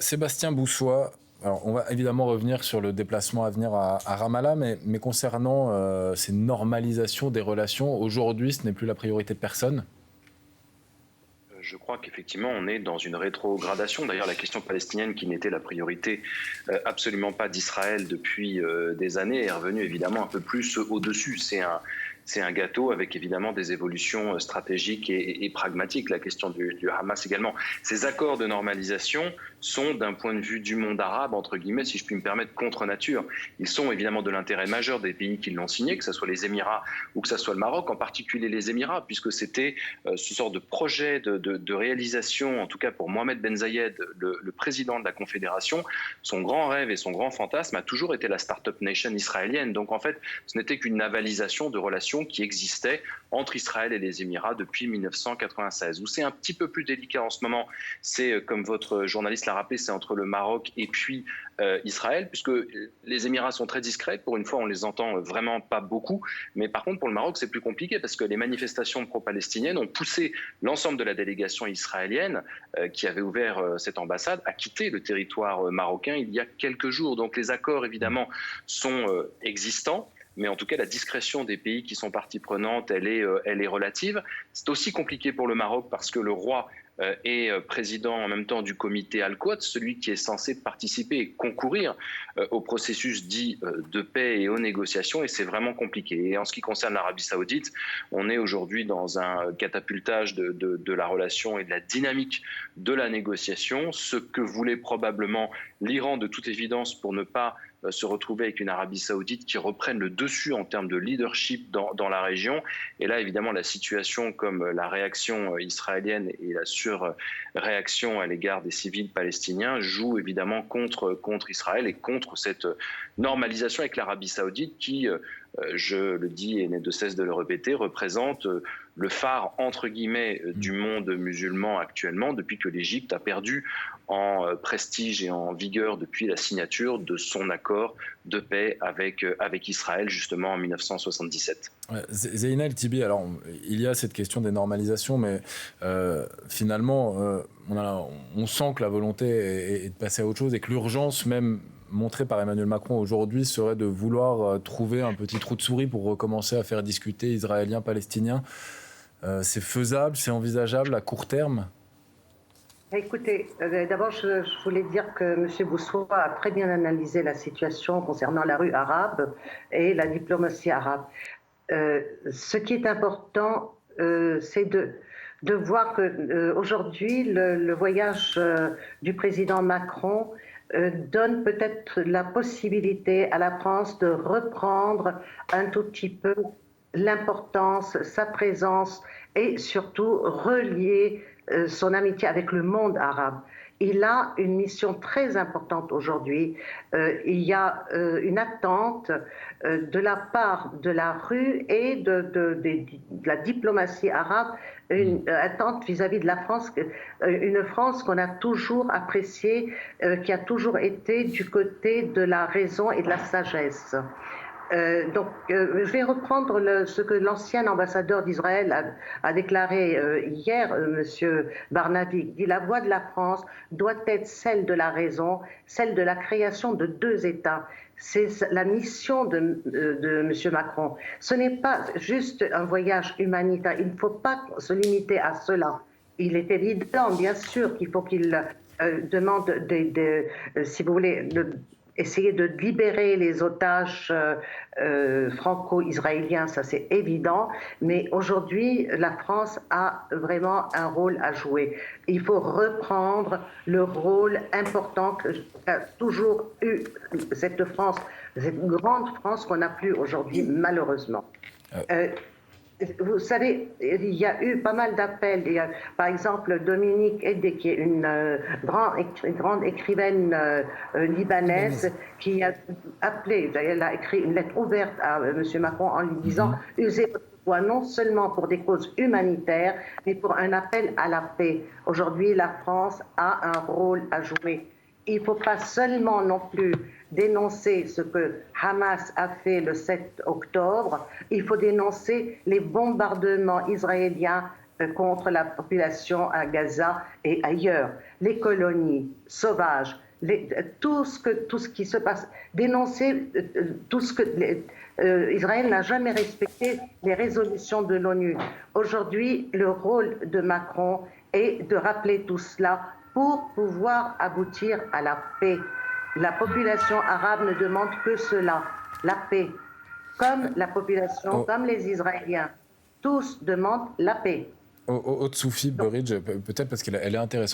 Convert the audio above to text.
Sébastien Boussois, alors on va évidemment revenir sur le déplacement à venir à Ramallah, mais concernant ces normalisations des relations, aujourd'hui, ce n'est plus la priorité de personne. Je crois qu'effectivement, on est dans une rétrogradation. D'ailleurs, la question palestinienne, qui n'était la priorité absolument pas d'Israël depuis des années, est revenue évidemment un peu plus au-dessus. C'est un gâteau avec évidemment des évolutions stratégiques et pragmatiques. La question du Hamas également. Ces accords de normalisation sont, d'un point de vue du monde arabe, entre guillemets, si je puis me permettre, contre nature. Ils sont évidemment de l'intérêt majeur des pays qui l'ont signé, que ce soit les Émirats ou que ce soit le Maroc, en particulier les Émirats, puisque c'était ce sort de projet de réalisation, en tout cas pour Mohamed Ben Zayed, le président de la Confédération. Son grand rêve et son grand fantasme a toujours été la start-up nation israélienne. Donc en fait, ce n'était qu'une navalisation de relations qui existaient entre Israël et les Émirats depuis 1996. Où c'est un petit peu plus délicat en ce moment, c'est, comme votre journaliste l'a rappelé, c'est entre le Maroc et puis Israël, puisque les Émirats sont très discrets. Pour une fois, on les entend vraiment pas beaucoup. Mais par contre, pour le Maroc, c'est plus compliqué parce que les manifestations pro-palestiniennes ont poussé l'ensemble de la délégation israélienne qui avait ouvert cette ambassade à quitter le territoire marocain il y a quelques jours. Donc les accords, évidemment, sont existants. Mais en tout cas, la discrétion des pays qui sont partie prenante, elle est relative. C'est aussi compliqué pour le Maroc parce que le roi est président en même temps du comité Al-Quds, celui qui est censé participer et concourir au processus dit de paix et aux négociations, et c'est vraiment compliqué. Et en ce qui concerne l'Arabie Saoudite, on est aujourd'hui dans un catapultage de la relation et de la dynamique de la négociation, ce que voulait probablement l'Iran de toute évidence pour ne pas se retrouver avec une Arabie Saoudite qui reprenne le dessus en termes de leadership dans la région. Et là, évidemment, la situation comme la réaction israélienne et la surréaction à l'égard des civils palestiniens joue évidemment contre Israël et contre cette normalisation avec l'Arabie Saoudite qui, je le dis et n'ai de cesse de le répéter, représente le phare, entre guillemets, du monde musulman actuellement, depuis que l'Égypte a perdu en prestige et en vigueur depuis la signature de son accord de paix avec Israël, justement en 1977. Zeyna El Tibi, alors il y a cette question des normalisations, mais finalement, on sent que la volonté est de passer à autre chose et que l'urgence même montrée par Emmanuel Macron aujourd'hui serait de vouloir trouver un petit trou de souris pour recommencer à faire discuter Israéliens-Palestiniens. C'est faisable, c'est envisageable à court terme? Écoutez, d'abord, je voulais dire que M. Boussois a très bien analysé la situation concernant la rue arabe et la diplomatie arabe. Ce qui est important, c'est de voir qu'aujourd'hui, le voyage du président Macron donne peut-être la possibilité à la France de reprendre un tout petit peu l'importance, sa présence et surtout relier son amitié avec le monde arabe. Il a une mission très importante aujourd'hui. Il y a une attente de la part de la rue et de la diplomatie arabe, une attente vis-à-vis de la France, une France qu'on a toujours appréciée, qui a toujours été du côté de la raison et de la sagesse. Je vais reprendre ce que l'ancien ambassadeur d'Israël a déclaré hier, Monsieur Barnaby. Il dit: la voix de la France doit être celle de la raison, celle de la création de deux États. C'est la mission de Monsieur Macron. Ce n'est pas juste un voyage humanitaire. Il ne faut pas se limiter à cela. Il est évident, bien sûr, qu'il faut qu'il demande si vous voulez, essayer de libérer les otages franco-israéliens, ça c'est évident, mais aujourd'hui la France a vraiment un rôle à jouer. Il faut reprendre le rôle important qu'a toujours eu cette France, cette grande France qu'on n'a plus aujourd'hui malheureusement. Vous savez, il y a eu pas mal d'appels. Par exemple, Dominique Edé, qui est une grande écrivaine libanaise, qui a appelé, elle a écrit une lettre ouverte à M. Macron en lui disant « Usez votre voix non seulement pour des causes humanitaires, mais pour un appel à la paix ». Aujourd'hui, la France a un rôle à jouer. Il ne faut pas seulement non plus dénoncer ce que Hamas a fait le 7 octobre, il faut dénoncer les bombardements israéliens contre la population à Gaza et ailleurs, les colonies sauvages, tout ce qui se passe, dénoncer tout ce que Israël n'a jamais respecté les résolutions de l'ONU. Aujourd'hui, le rôle de Macron est de rappeler tout cela pour pouvoir aboutir à la paix. La population arabe ne demande que cela, la paix. Comme la population, comme les Israéliens, tous demandent la paix. Aude Soufi Burridge, peut-être parce qu'elle est intéressante.